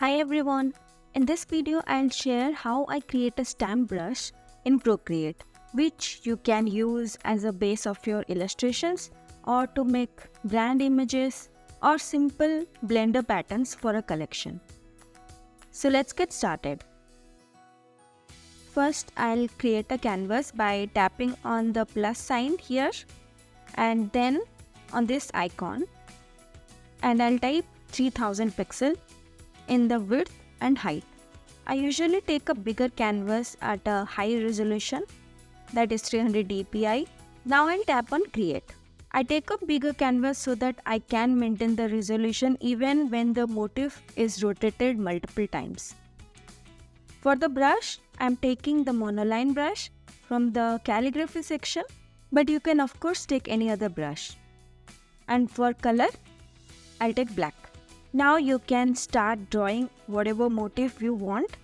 Hi everyone, in this video I'll share how I create a stamp brush in Procreate, which you can use as a base of your illustrations or to make brand images or simple blender patterns for a collection. So let's get started. First I'll create a canvas by tapping on the plus sign here and then on this icon, and I'll type 3000 pixel in the width and height. I usually take a bigger canvas at a high resolution, that is 300 dpi. Now I'll tap on create. I take a bigger canvas so that I can maintain the resolution even when the motif is rotated multiple times. For the brush, I'm taking the monoline brush from the calligraphy section, but you can of course take any other brush. And for color, I'll take black. Now you can start drawing whatever motif you want.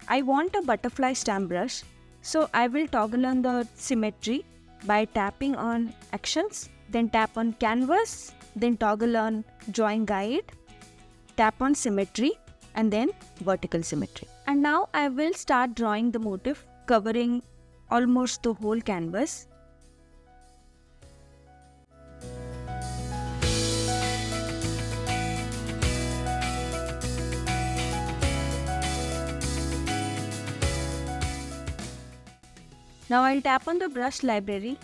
I want a butterfly stamp brush, so I will toggle on the symmetry by tapping on actions, then tap on canvas, then toggle on drawing guide, tap on symmetry and then vertical symmetry. And now I will start drawing the motif covering almost the whole canvas. Now I'll tap on the brush library,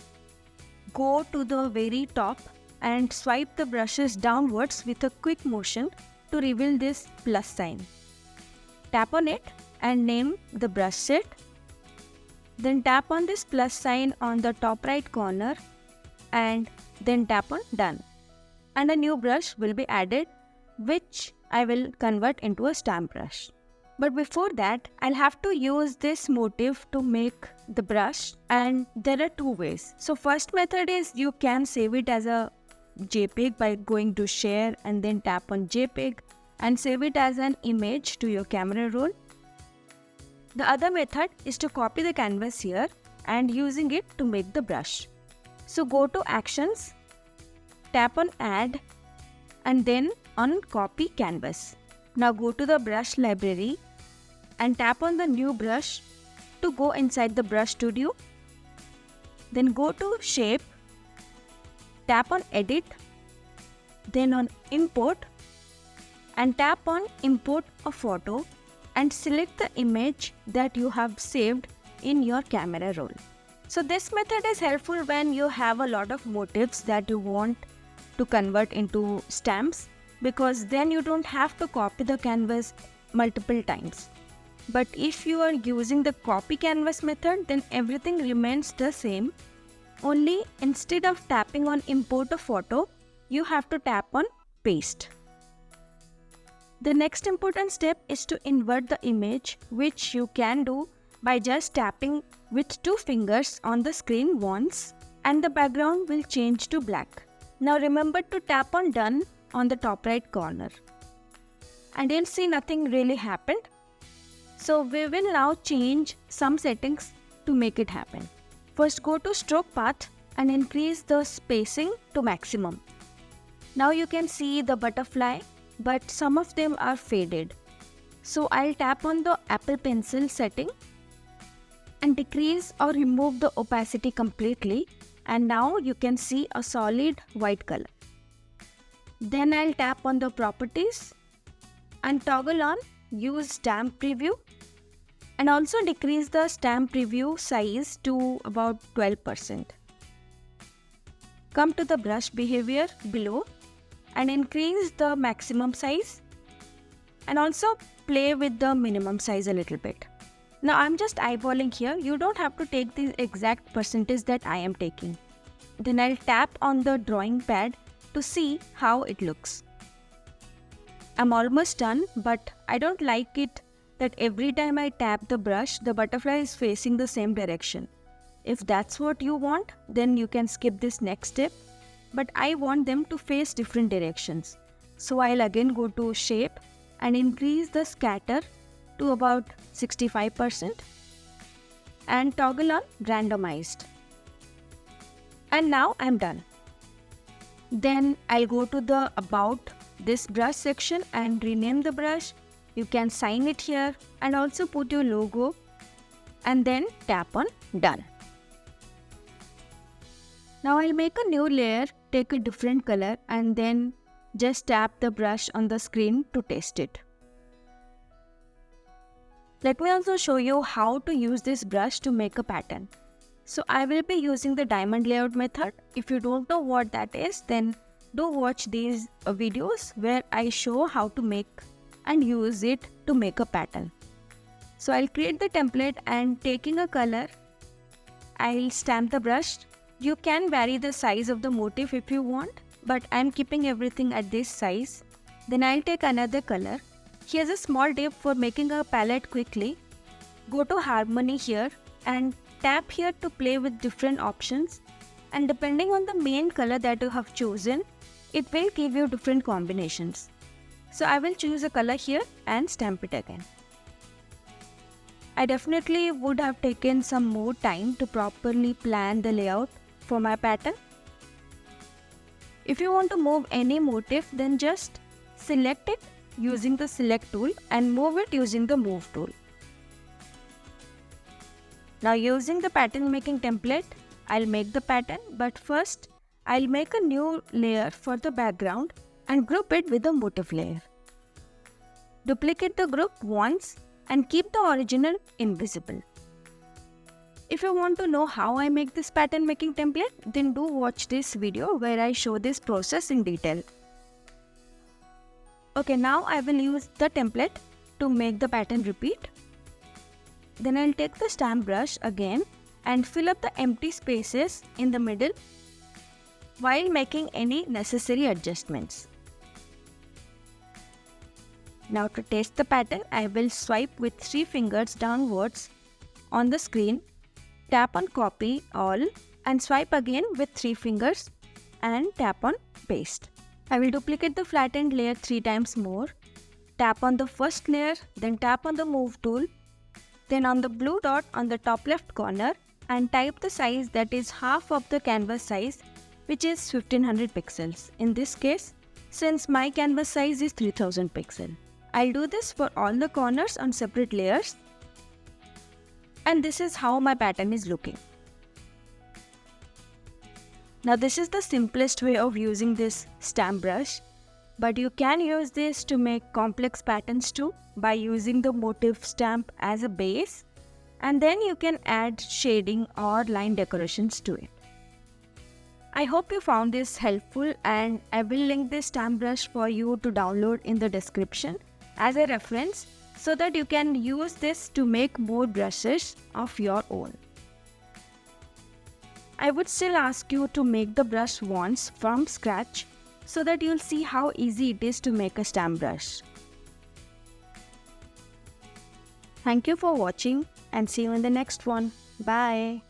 go to the very top and swipe the brushes downwards with a quick motion to reveal this plus sign. Tap on it and name the brush set. Then tap on this plus sign on the top right corner and then tap on done. And a new brush will be added, which I will convert into a stamp brush. But before that, I'll have to use this motif to make the brush, and there are two ways. So first method is you can save it as a JPEG by going to share and then tap on JPEG and save it as an image to your camera roll. The other method is to copy the canvas here and using it to make the brush. So go to actions, tap on add and then on copy canvas. Now go to the brush library and tap on the new brush to go inside the brush studio. Then go to shape, tap on edit, then on import and tap on import a photo and select the image that you have saved in your camera roll. So this method is helpful when you have a lot of motifs that you want to convert into stamps, because then you don't have to copy the canvas multiple times. But if you are using the copy canvas method, then everything remains the same. Only instead of tapping on import a photo, you have to tap on paste. The next important step is to invert the image, which you can do by just tapping with 2 fingers on the screen once, and the background will change to black. Now remember to tap on done on the top right corner. And you'll see nothing really happened. So we will now change some settings to make it happen. First go to stroke path and increase the spacing to maximum. Now you can see the butterfly, but some of them are faded. So I'll tap on the Apple Pencil setting and decrease or remove the opacity completely, and now you can see a solid white color. Then I'll tap on the properties and toggle on use stamp preview and also decrease the stamp preview size to about 12%. Come to the brush behavior below and increase the maximum size and also play with the minimum size a little bit. Now I'm just eyeballing here. You don't have to take the exact percentage that I am taking. Then I'll tap on the drawing pad to see how it looks. I'm almost done, but I don't like it that every time I tap the brush, the butterfly is facing the same direction. If that's what you want, then you can skip this next step. But I want them to face different directions. So I'll again go to shape and increase the scatter to about 65% and toggle on randomized. And now I'm done. Then I'll go to the about this brush section and rename the brush You can sign it here and also put your logo and then tap on done. Now I'll make a new layer, take a different color and then just tap the brush on the screen to test it. Let me also show you how to use this brush to make a pattern. So I will be using the diamond layout method. If you don't know what that is, then do watch these videos where I show how to make and use it to make a pattern. So I'll create the template and taking a color, I'll stamp the brush. You can vary the size of the motif if you want, but I'm keeping everything at this size. Then I'll take another color. Here's a small tip for making a palette quickly. Go to Harmony here and tap here to play with different options, and depending on the main color that you have chosen, it will give you different combinations. So I will choose a color here and stamp it again. I definitely would have taken some more time to properly plan the layout for my pattern. If you want to move any motif, then just select it using the select tool and move it using the move tool. Now using the pattern making template, I'll make the pattern, but first I'll make a new layer for the background and group it with the motif layer. Duplicate the group once and keep the original invisible. If you want to know how I make this pattern making template, then do watch this video where I show this process in detail. Okay, now I will use the template to make the pattern repeat. Then I'll take the stamp brush again and fill up the empty spaces in the middle while making any necessary adjustments. Now to test the pattern, I will swipe with 3 fingers downwards on the screen, tap on copy all and swipe again with 3 fingers and tap on paste. I will duplicate the flattened layer 3 times more, tap on the first layer, then tap on the move tool, then on the blue dot on the top left corner and type the size that is half of the canvas size, which is 1500 pixels. In this case, since my canvas size is 3000 pixels. I'll do this for all the corners on separate layers. And this is how my pattern is looking. Now this is the simplest way of using this stamp brush, but you can use this to make complex patterns too by using the motif stamp as a base, and then you can add shading or line decorations to it. I hope you found this helpful, and I will link this stamp brush for you to download in the description as a reference so that you can use this to make more brushes of your own. I would still ask you to make the brush once from scratch so that you'll see how easy it is to make a stamp brush. Thank you for watching and see you in the next one. Bye.